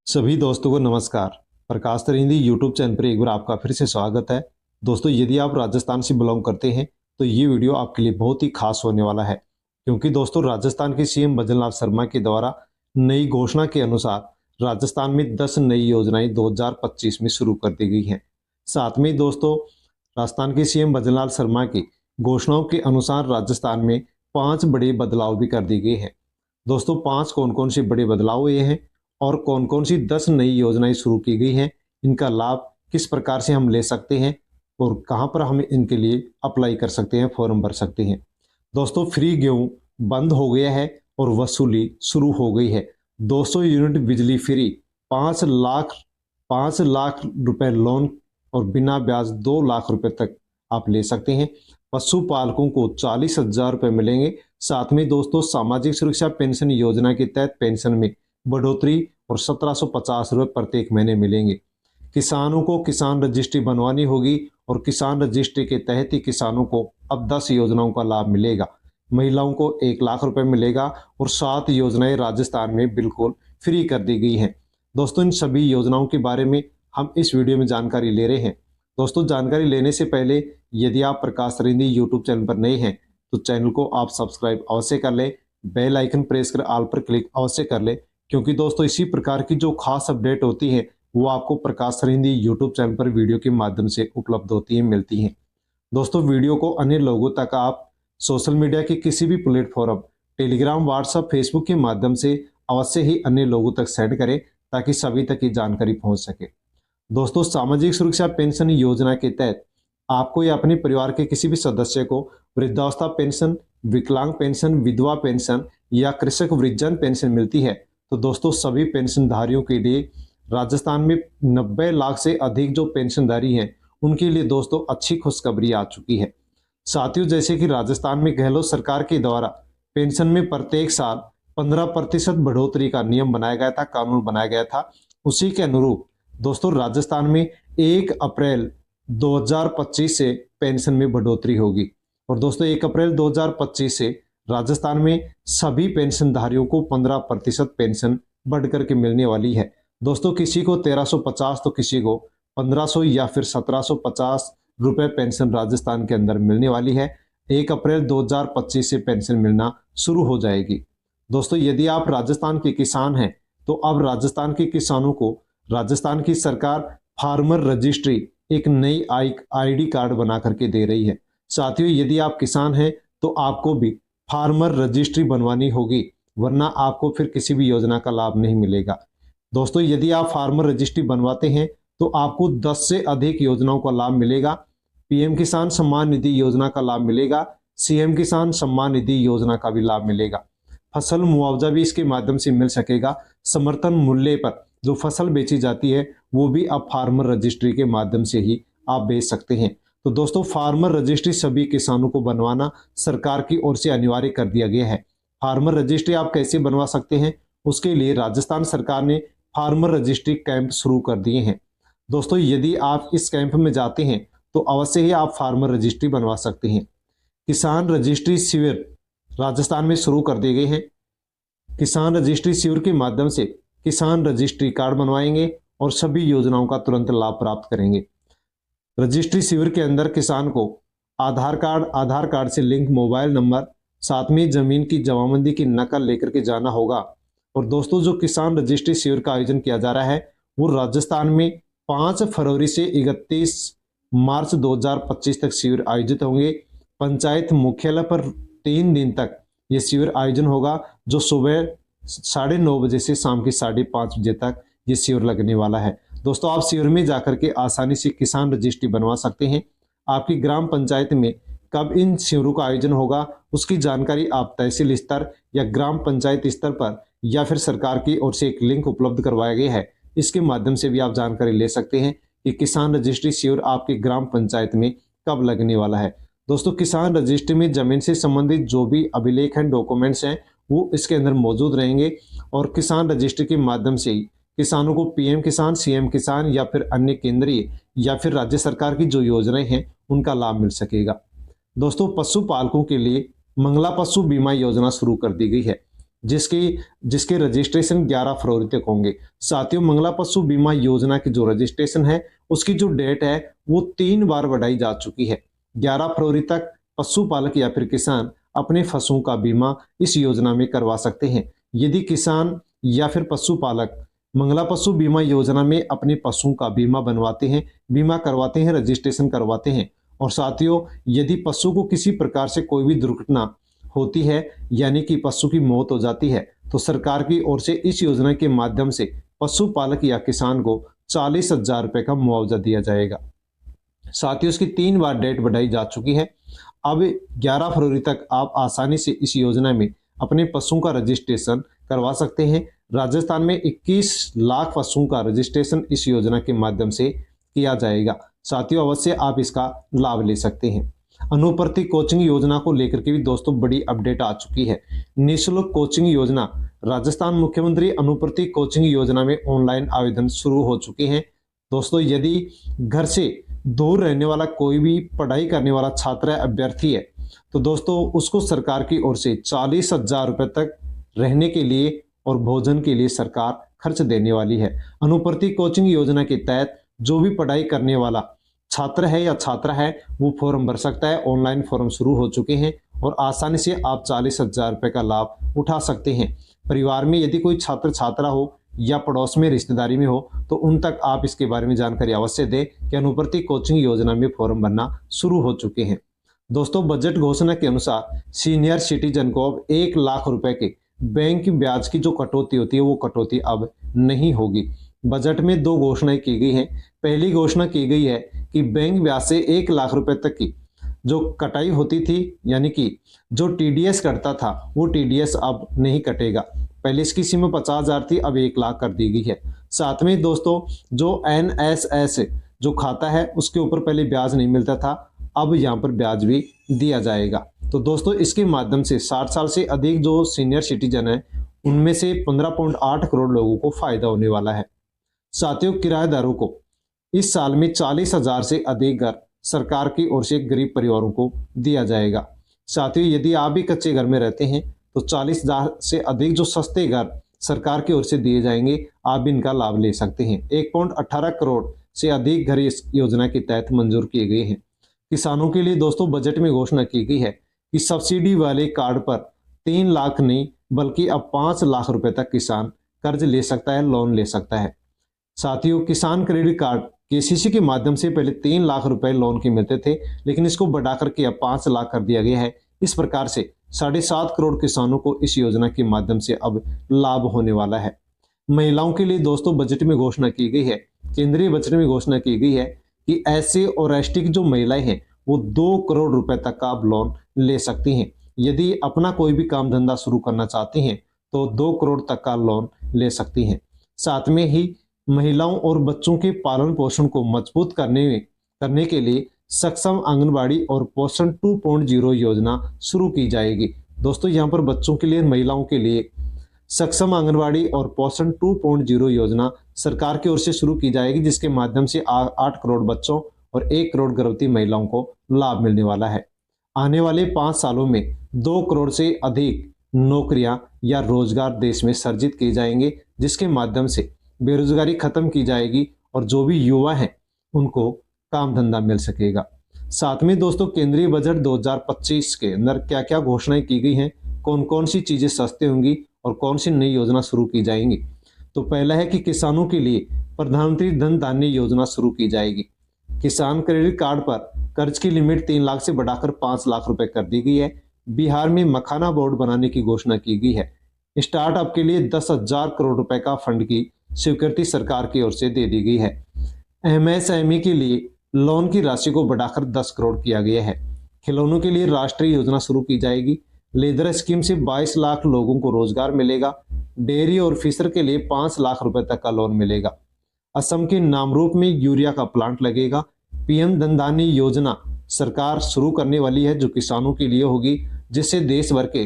सभी दोस्तों को नमस्कार। प्रकाश तरिंदी यूट्यूब चैनल पर एक बार आपका फिर से स्वागत है। दोस्तों, यदि आप राजस्थान से बिलोंग करते हैं तो ये वीडियो आपके लिए बहुत ही खास होने वाला है, क्योंकि दोस्तों राजस्थान के सीएम भजनलाल शर्मा के द्वारा नई घोषणा के अनुसार राजस्थान में 10 नई योजनाएं 2025 में शुरू कर दी गई हैं। साथ में दोस्तों, राजस्थान के सीएम भजनलाल शर्मा की घोषणाओं के अनुसार राजस्थान में 5 बड़े बदलाव भी कर दिए गए हैं। दोस्तों, 5 कौन कौन से बड़े बदलाव ये हैं और कौन कौन सी 10 नई योजनाएं शुरू की गई हैं, इनका लाभ किस प्रकार से हम ले सकते हैं और कहां पर हम इनके लिए अप्लाई कर सकते हैं, फॉर्म भर सकते हैं। दोस्तों, फ्री गेहूं बंद हो गया है और वसूली शुरू हो गई है। 200 यूनिट बिजली फ्री, 5 लाख रुपए लोन और बिना ब्याज 2 लाख रुपए तक आप ले सकते हैं। पशुपालकों को 40,000 रुपए मिलेंगे। साथ में दोस्तों, सामाजिक सुरक्षा पेंशन योजना के तहत पेंशन में बढ़ोतरी और 1750 रुपये प्रत्येक महीने मिलेंगे। किसानों को किसान रजिस्ट्री बनवानी होगी और किसान रजिस्ट्री के तहत ही किसानों को अब 10 योजनाओं का लाभ मिलेगा। महिलाओं को 1 लाख रुपए मिलेगा और 7 योजनाएं राजस्थान में बिल्कुल फ्री कर दी गई हैं। दोस्तों, इन सभी योजनाओं के बारे में हम इस वीडियो में जानकारी ले रहे हैं। दोस्तों, जानकारी लेने से पहले यदि आप प्रकाश तरिंदी यूट्यूब चैनल पर नए हैं तो चैनल को आप सब्सक्राइब अवश्य कर लें, बेल आइकन प्रेस कर ऑल पर क्लिक अवश्य कर लें, क्योंकि दोस्तों इसी प्रकार की जो खास अपडेट होती है वो आपको प्रकाश तरिंदी यूट्यूब चैनल पर वीडियो के माध्यम से उपलब्ध होती है, मिलती हैं। दोस्तों, वीडियो को अन्य लोगों तक आप सोशल मीडिया के किसी भी प्लेटफॉर्म, टेलीग्राम, व्हाट्सएप, फेसबुक के माध्यम से अवश्य ही अन्य लोगों तक सेंड करें ताकि सभी तक ये जानकारी पहुंच सके। दोस्तों, सामाजिक सुरक्षा पेंशन योजना के तहत आपको या अपने परिवार के किसी भी सदस्य को वृद्धावस्था पेंशन, विकलांग पेंशन, विधवा पेंशन या कृषक वृद्धजन पेंशन मिलती है। तो दोस्तों, सभी पेंशनधारियों के लिए राजस्थान में 90 लाख से अधिक जो पेंशनधारी हैं उनके लिए दोस्तों अच्छी खुशखबरी आ चुकी है। साथियों, जैसे कि राजस्थान में गहलोत सरकार के द्वारा पेंशन में प्रत्येक साल 15% बढ़ोतरी का नियम बनाया गया था, कानून बनाया गया था, उसी के अनुरूप दोस्तों राजस्थान में 1 अप्रैल 2025 से पेंशन में बढ़ोतरी होगी। और दोस्तों, 1 अप्रैल 2025 से राजस्थान में सभी पेंशनधारियों को 15% पेंशन बढ़ करके मिलने वाली है। दोस्तों, किसी को 1350 तो किसी को 1500 या फिर 1750 रुपए पेंशन राजस्थान के अंदर मिलने वाली है। 1 अप्रैल 2025 से पेंशन मिलना शुरू हो जाएगी। दोस्तों, यदि आप राजस्थान के किसान हैं तो अब राजस्थान के किसानों को राजस्थान की सरकार फार्मर रजिस्ट्री एक नई आईडी कार्ड बना करके दे रही है। साथियों, यदि आप किसान हैं तो आपको भी फार्मर रजिस्ट्री बनवानी होगी, वरना आपको फिर किसी भी योजना का लाभ नहीं मिलेगा। दोस्तों, यदि आप फार्मर रजिस्ट्री बनवाते हैं तो आपको 10 से अधिक योजनाओं का लाभ मिलेगा। पीएम किसान सम्मान निधि योजना का लाभ मिलेगा, सीएम किसान सम्मान निधि योजना का भी लाभ मिलेगा। फसल मुआवजा भी इसके माध्यम से मिल सकेगा। समर्थन मूल्य पर जो फसल बेची जाती है वो भी अब फार्मर रजिस्ट्री के माध्यम से ही आप बेच सकते हैं। तो दोस्तों, फार्मर रजिस्ट्री सभी किसानों को बनवाना सरकार की ओर से अनिवार्य कर दिया गया है। फार्मर रजिस्ट्री आप कैसे बनवा सकते हैं, उसके लिए राजस्थान सरकार ने फार्मर रजिस्ट्री कैंप शुरू कर दिए हैं। दोस्तों, यदि आप इस कैंप में जाते हैं तो अवश्य ही आप फार्मर रजिस्ट्री बनवा सकते हैं। किसान रजिस्ट्री शिविर राजस्थान में शुरू कर दिए गए हैं। किसान रजिस्ट्री शिविर के माध्यम से किसान रजिस्ट्री कार्ड बनवाएंगे और सभी योजनाओं का तुरंत लाभ प्राप्त करेंगे। रजिस्ट्री शिविर के अंदर किसान को आधार कार्ड से लिंक मोबाइल नंबर, साथ में जमीन की जमाबंदी की नकल लेकर के जाना होगा। और दोस्तों, जो किसान रजिस्ट्री शिविर का आयोजन किया जा रहा है वो राजस्थान में 5 फरवरी से 31 मार्च 2025 तक शिविर आयोजित होंगे। पंचायत मुख्यालय पर 3 दिन तक ये शिविर आयोजन होगा, जो सुबह 9:30 बजे से शाम के 5:30 बजे तक ये शिविर लगने वाला है। दोस्तों, आप शिविर में जाकर के आसानी से किसान रजिस्ट्री बनवा सकते हैं। आपकी ग्राम पंचायत में कब इन शिविरों का आयोजन होगा उसकी जानकारी आप तहसील स्तर या ग्राम पंचायत स्तर पर या फिर सरकार की ओर से एक लिंक उपलब्ध करवाया गया है, इसके माध्यम से भी आप जानकारी ले सकते हैं कि किसान रजिस्ट्री शिविर आपकी ग्राम पंचायत में कब लगने वाला है। दोस्तों, किसान रजिस्ट्री में जमीन से संबंधित जो भी अभिलेख हैं, डॉक्यूमेंट्स हैं, वो इसके अंदर मौजूद रहेंगे और किसान रजिस्ट्री के माध्यम से ही किसानों को पीएम किसान, सीएम किसान या फिर अन्य केंद्रीय या फिर राज्य सरकार की जो योजनाएं हैं उनका लाभ मिल सकेगा। दोस्तों, पशुपालकों के लिए मंगला पशु बीमा योजना शुरू कर दी गई है। जिसके जिसके रजिस्ट्रेशन 11 फरवरी तक होंगे। साथियों, मंगला पशु बीमा योजना की जो रजिस्ट्रेशन है उसकी जो डेट है वो 3 बार बढ़ाई जा चुकी है। 11 फरवरी तक पशुपालक या फिर किसान अपने पशुओं का बीमा इस योजना में करवा सकते हैं। यदि किसान या फिर पशुपालक मंगला पशु बीमा योजना में अपने पशुओं का बीमा बनवाते हैं, बीमा करवाते हैं, रजिस्ट्रेशन करवाते हैं, और साथियों यदि पशु को किसी प्रकार से कोई भी दुर्घटना होती है यानी कि पशु की मौत हो जाती है, तो सरकार की ओर से इस योजना के माध्यम से पशुपालक या किसान को 40,000 रुपए का मुआवजा दिया जाएगा। साथियों, इसकी 3 बार डेट बढ़ाई जा चुकी है। अब 11 फरवरी तक आप आसानी से इस योजना में अपने पशुओं का रजिस्ट्रेशन करवा सकते हैं। राजस्थान में 21 लाख पशुओं का रजिस्ट्रेशन इस योजना के माध्यम से किया जाएगा। साथियों, अवश्य आप इसका लाभ ले सकते हैं। अनुप्रति कोचिंग योजना को लेकर के भी दोस्तों बड़ी अपडेट आ चुकी है। निःशुल्क कोचिंग योजना, राजस्थान मुख्यमंत्री अनुप्रति कोचिंग योजना में ऑनलाइन आवेदन शुरू हो चुके हैं। दोस्तों, यदि घर से दूर रहने वाला कोई भी पढ़ाई करने वाला छात्र है, अभ्यर्थी है, तो दोस्तों उसको सरकार की ओर से 40,000 रुपए तक रहने के लिए और भोजन के लिए सरकार खर्च देने वाली है। अनुप्रति कोचिंग योजना के तहत जो भी पढ़ाई करने वाला छात्र है या छात्रा है वो फॉर्म भर सकता है। ऑनलाइन फॉर्म शुरू हो चुके हैं और आसानी से आप 40,000 रुपए का लाभ उठा सकते हैं। परिवार में यदि कोई छात्र छात्रा हो या पड़ोस में रिश्तेदारी में हो तो उन तक आप इसके बारे में जानकारी अवश्य दें कि अनुप्रति कोचिंग योजना में फॉर्म भरना शुरू हो चुके हैं। दोस्तों, बजट घोषणा के अनुसार सीनियर सिटीजन को अब 1 लाख रुपए के बैंक ब्याज की जो कटौती होती है वो कटौती अब नहीं होगी। बजट में 2 घोषणाएं की गई हैं। पहली घोषणा की गई है कि बैंक ब्याज से 1 लाख रुपए तक की जो कटाई होती थी यानी कि जो टीडीएस कटता था वो टीडीएस अब नहीं कटेगा। पहले इसकी सीमा 50,000 थी, अब 1 लाख कर दी गई है। साथ में दोस्तों जो एनएसएस जो खाता है उसके ऊपर पहले ब्याज नहीं मिलता था, अब यहाँ पर ब्याज भी दिया जाएगा। तो दोस्तों इसके माध्यम से 60 साल से अधिक जो सीनियर सिटीजन है उनमें से 15.8 करोड़ लोगों को फायदा होने वाला है। साथियों, किराएदारों को इस साल में 40,000 से अधिक घर सरकार की ओर से गरीब परिवारों को दिया जाएगा। साथियों, यदि आप भी कच्चे घर में रहते हैं तो 40,000 से अधिक जो सस्ते घर सरकार की ओर से दिए जाएंगे, आप भी इनका लाभ ले सकते हैं। 1.18 करोड़ से अधिक घर इस योजना के तहत मंजूर किए गए हैं। किसानों के लिए दोस्तों बजट में घोषणा की गई है कि सब्सिडी वाले कार्ड पर 3 लाख नहीं बल्कि अब 5 लाख रुपए तक किसान कर्ज ले सकता है, लोन ले सकता है। साथियों, किसान क्रेडिट कार्ड केसीसी के माध्यम से पहले 3 लाख रुपए लोन के मिलते थे, लेकिन इसको बढ़ाकर के अब 5 लाख कर दिया गया है। इस प्रकार से 7.5 करोड़ किसानों को इस योजना के माध्यम से अब लाभ होने वाला है। महिलाओं के लिए दोस्तों बजट में घोषणा की गई है, केंद्रीय बजट में घोषणा की गई है कि एससी और एसटी की जो महिलाएं हैं वो 2 करोड़ रुपए तक का अब लोन ले सकती हैं। यदि अपना कोई भी काम धंधा शुरू करना चाहती हैं तो 2 करोड़ तक का लोन ले सकती हैं। साथ में ही महिलाओं और बच्चों के पालन पोषण को मजबूत करने के लिए सक्षम आंगनबाड़ी और पोषण 2.0 योजना शुरू की जाएगी। दोस्तों यहाँ पर बच्चों के लिए, महिलाओं के लिए सक्षम आंगनबाड़ी और पोषण 2.0 योजना सरकार की ओर से शुरू की जाएगी, जिसके माध्यम से 8 करोड़ बच्चों और 1 करोड़ गर्भवती महिलाओं को लाभ मिलने वाला है। आने वाले 5 सालों में 2 करोड़ से अधिक नौकरियां या रोजगार देश में सृजित किए जाएंगे, जिसके माध्यम से बेरोजगारी खत्म की जाएगी और जो भी युवा हैं उनको काम धंधा मिल सकेगा। साथ में दोस्तों केंद्रीय बजट 2025 के अंदर क्या क्या घोषणाएं की गई हैं, कौन कौन सी चीजें सस्ती होंगी और कौन सी नई योजना शुरू की जाएंगी। तो पहला है कि किसानों के लिए प्रधानमंत्री धन धान्य योजना शुरू की जाएगी। किसान क्रेडिट कार्ड पर कर्ज की लिमिट 3 लाख से बढ़ाकर 5 लाख रुपए कर दी गई है। बिहार में मखाना बोर्ड बनाने की घोषणा की गई है। स्टार्टअप के लिए 10,000 करोड़ रुपए का फंड की स्वीकृति सरकार की ओर से दे दी गई है। एमएसएमई के लिए लोन की राशि को बढ़ाकर 10 करोड़ किया गया है। खिलौनों के लिए राष्ट्रीय योजना शुरू की जाएगी। लेदर स्कीम से 22 लाख लोगों को रोजगार मिलेगा। डेयरी और फिशर के लिए 5 लाख रुपए तक का लोन मिलेगा। असम के नामरूप में यूरिया का प्लांट लगेगा। पीएम धन धान्य योजना सरकार शुरू करने वाली है जो किसानों के लिए होगी, जिससे देश भर के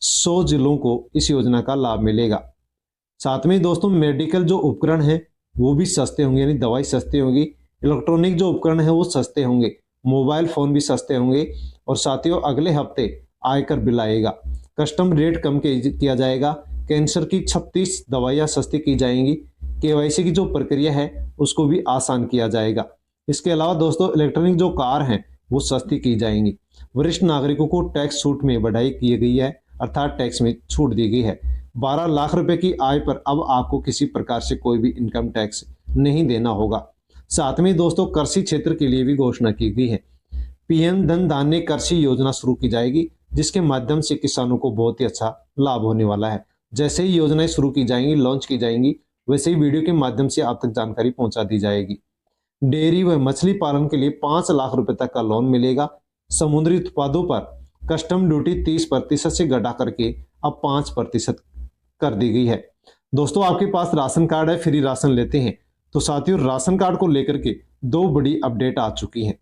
100 जिलों को इस योजना का लाभ मिलेगा। साथ में दोस्तों मेडिकल जो उपकरण है वो भी सस्ते होंगे, यानी दवाई सस्ती होगी। इलेक्ट्रॉनिक जो उपकरण है वो सस्ते होंगे, मोबाइल फोन भी सस्ते होंगे। और साथियों अगले हफ्ते आयकर बिल आएगा। कस्टम रेट कम किया जाएगा। कैंसर की 36 दवाइयाँ सस्ती की जाएंगी। केवाईसी की जो प्रक्रिया है उसको भी आसान किया जाएगा। इसके अलावा दोस्तों इलेक्ट्रॉनिक जो कार हैं वो सस्ती की जाएंगी। वरिष्ठ नागरिकों को टैक्स छूट में बढ़ाई की गई है, अर्थात टैक्स में छूट दी गई है। 12 लाख रुपए की आय पर अब आपको किसी प्रकार से कोई भी इनकम टैक्स नहीं देना होगा। साथ में दोस्तों कृषि क्षेत्र के लिए भी घोषणा की गई है। पीएम धन धान्य कृषि योजना शुरू की जाएगी, जिसके माध्यम से किसानों को बहुत ही अच्छा लाभ होने वाला है। जैसे ही योजनाएं शुरू की जाएंगी, लॉन्च की जाएंगी, वैसे ही वीडियो के माध्यम से आप तक जानकारी पहुंचा दी जाएगी। डेयरी व मछली पालन के लिए 5 लाख रुपए तक का लोन मिलेगा। समुद्री उत्पादों पर कस्टम ड्यूटी 30% से घटा करके अब 5% कर दी गई है। दोस्तों आपके पास राशन कार्ड है, फ्री राशन लेते हैं, तो साथियों राशन कार्ड को लेकर के दो बड़ी अपडेट आ चुकी है।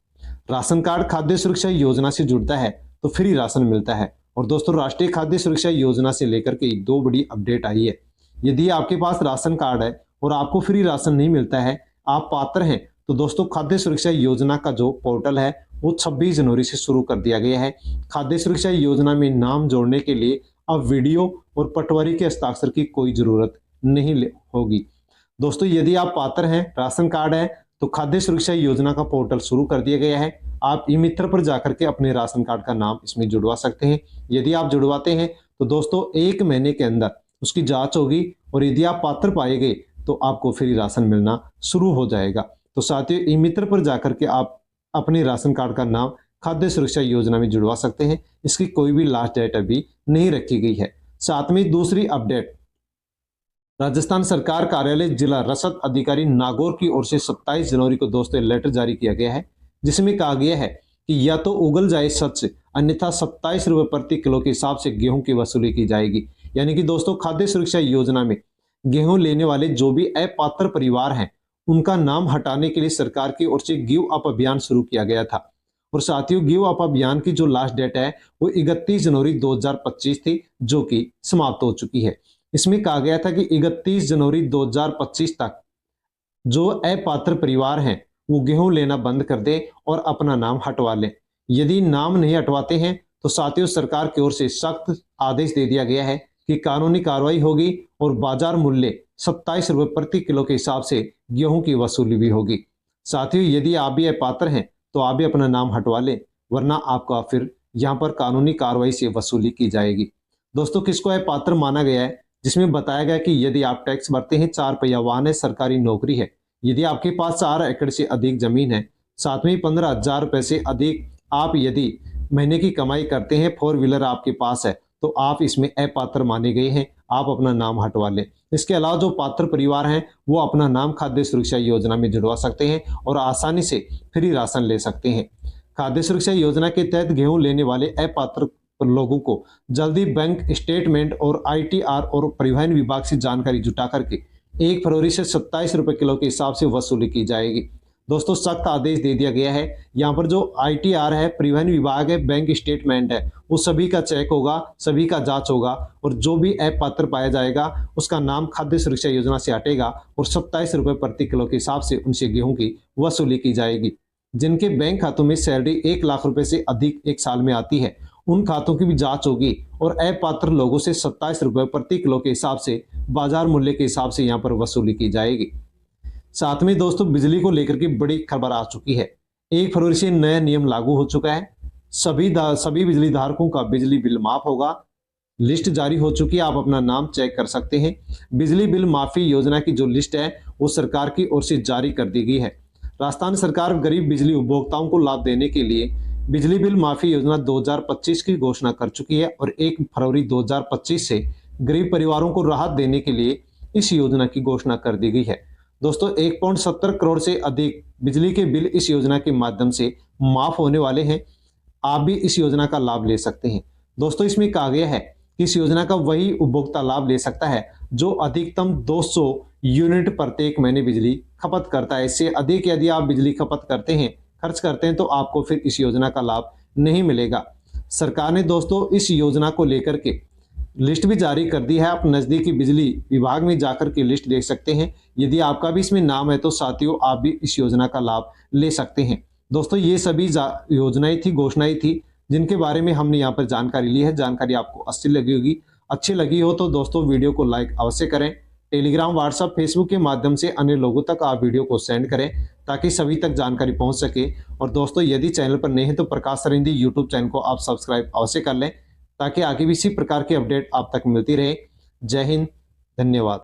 राशन कार्ड खाद्य सुरक्षा योजना से जुड़ता है तो फ्री राशन मिलता है। और दोस्तों राष्ट्रीय खाद्य सुरक्षा योजना से लेकर के दो बड़ी अपडेट आई है। यदि आपके पास राशन कार्ड है और आपको फ्री राशन नहीं मिलता है, आप पात्र हैं, तो दोस्तों खाद्य सुरक्षा योजना का जो पोर्टल है वो 26 जनवरी से शुरू कर दिया गया है। खाद्य सुरक्षा योजना में नाम जोड़ने के लिए अब वीडियो और पटवारी के हस्ताक्षर की कोई जरूरत नहीं होगी। दोस्तों यदि आप पात्र हैं, राशन कार्ड है, तो खाद्य सुरक्षा योजना का पोर्टल शुरू कर दिया गया है। आप ई मित्र पर जाकर के अपने राशन कार्ड का नाम इसमें जुड़वा सकते हैं। यदि आप जुड़वाते हैं तो दोस्तों 1 महीने के अंदर उसकी जांच होगी और यदि आप पात्र पाए गए तो आपको फ्री राशन मिलना शुरू हो जाएगा। तो साथियों ई मित्र पर जाकर के आप अपने राशन कार्ड का नाम खाद्य सुरक्षा योजना में जुड़वा सकते हैं। इसकी कोई भी लास्ट डेट अभी नहीं रखी गई है। साथ में दूसरी अपडेट, राजस्थान सरकार कार्यालय जिला रसद अधिकारी नागौर की ओर से 27 जनवरी को दोस्तों लेटर जारी किया गया है, जिसमें कहा गया है कि या तो उगल जाए सच, अन्यथा 27 रुपए प्रति किलो के हिसाब से गेहूं की वसूली की जाएगी। यानी कि दोस्तों खाद्य सुरक्षा योजना में गेहूं लेने वाले जो भी अपात्र परिवार हैं उनका नाम हटाने के लिए सरकार की ओर से गिव अप अभियान शुरू किया गया था। और साथियों गिव अप अभियान की जो लास्ट डेट है वो 31 जनवरी 2025 थी, जो कि समाप्त हो चुकी है। इसमें कहा गया था कि 31 जनवरी 2025 तक जो अपात्र परिवार हैं वो गेहूं लेना बंद कर दे और अपना नाम हटवा लें। यदि नाम नहीं हटवाते हैं तो साथियों सरकार की ओर से सख्त आदेश दे दिया गया है कि कानूनी कार्रवाई होगी और बाजार मूल्य 27 रुपए प्रति किलो के हिसाब से गेहूं की वसूली भी होगी। साथियों यदि आप भी अपात्र हैं तो आप भी अपना नाम हटवा लें, वरना आपका फिर यहाँ पर कानूनी कार्रवाई से वसूली की जाएगी। दोस्तों किसको अपात्र माना गया है, जिसमें बताया गया कि यदि आप टैक्स भरते हैं, 4 पहिया वाहन है, सरकारी नौकरी है, यदि आपके पास 4 एकड़ से अधिक जमीन है, साथ में 15,000 रुपए से अधिक आप यदि महीने की कमाई करते हैं, 4 व्हीलर आपके पास है, तो आप इसमें अपात्र माने गए हैं, आप अपना नाम हटवा लें। इसके अलावा जो पात्र परिवार हैं वो अपना नाम खाद्य सुरक्षा योजना में जुड़वा सकते हैं और आसानी से फ्री राशन ले सकते हैं। खाद्य सुरक्षा योजना के तहत गेहूं लेने वाले अपात्र लोगों को जल्दी बैंक स्टेटमेंट और आईटीआर और परिवहन विभाग से जानकारी जुटा करके 1 फरवरी से 27 रुपए किलो के हिसाब से वसूली की जाएगी। दोस्तों सख्त आदेश दे दिया गया है। यहाँ पर जो आईटीआर है, परिवहन विभाग है, बैंक स्टेटमेंट है, वो सभी का चेक होगा, सभी का जांच होगा और जो भी अपात्र पाया जाएगा उसका नाम खाद्य सुरक्षा योजना से हटेगा और 27 रुपए प्रति किलो के हिसाब से उनसे गेहूं की वसूली की जाएगी। जिनके बैंक खातों में सैलरी 1 लाख रुपए से अधिक एक साल में आती है, उन खातों की भी जांच होगी और अपात्र लोगों से 27 रुपए प्रति किलो के हिसाब से बाजार मूल्य के हिसाब से यहाँ पर वसूली की जाएगी। साथ में दोस्तों बिजली को लेकर के बड़ी खबर आ चुकी है। 1 फरवरी से नया नियम लागू हो चुका है। सभी बिजली धारकों का बिजली बिल माफ होगा। लिस्ट जारी हो चुकी है, आप अपना नाम चेक कर सकते हैं। बिजली बिल माफी योजना की जो लिस्ट है वो सरकार की ओर से जारी कर दी गई है। राजस्थान सरकार गरीब बिजली उपभोक्ताओं को लाभ देने के लिए बिजली बिल माफी योजना 2025 की घोषणा कर चुकी है और 1 फरवरी 2025 से गरीब परिवारों को राहत देने के लिए इस योजना की घोषणा कर दी गई है। दोस्तों 1.70 करोड़ से अधिक बिजली के बिल इस योजना के माध्यम से माफ होने वाले हैं। आप भी इस योजना का लाभ ले सकते हैं। दोस्तों इसमें कहा गया है कि इस योजना का वही उपभोक्ता लाभ ले सकता है जो अधिकतम 200 यूनिट प्रत्येक महीने बिजली खपत करता है। इससे अधिक यदि आप बिजली खपत करते हैं, खर्च करते हैं, तो आपको फिर इस योजना का लाभ नहीं मिलेगा। सरकार ने दोस्तों इस योजना को लेकर के लिस्ट भी जारी कर दी है। आप नजदीकी बिजली विभाग में जाकर के लिस्ट देख सकते हैं। यदि आपका भी इसमें नाम है तो साथियों आप भी इस योजना का लाभ ले सकते हैं। दोस्तों ये सभी योजनाएं थी, घोषणाएं थी जिनके बारे में हमने यहाँ पर जानकारी ली है। जानकारी आपको अच्छी लगी हो तो दोस्तों वीडियो को लाइक अवश्य करें। टेलीग्राम, व्हाट्सएप, फेसबुक के माध्यम से अन्य लोगों तक आप वीडियो को सेंड करें ताकि सभी तक जानकारी पहुंच सके। और दोस्तों यदि चैनल पर नए हैं तो प्रकाश सरिंदी यूट्यूब चैनल को आप सब्सक्राइब अवश्य कर लें ताकि आगे भी इसी प्रकार की अपडेट आप तक मिलती रहे। जय हिंद, धन्यवाद।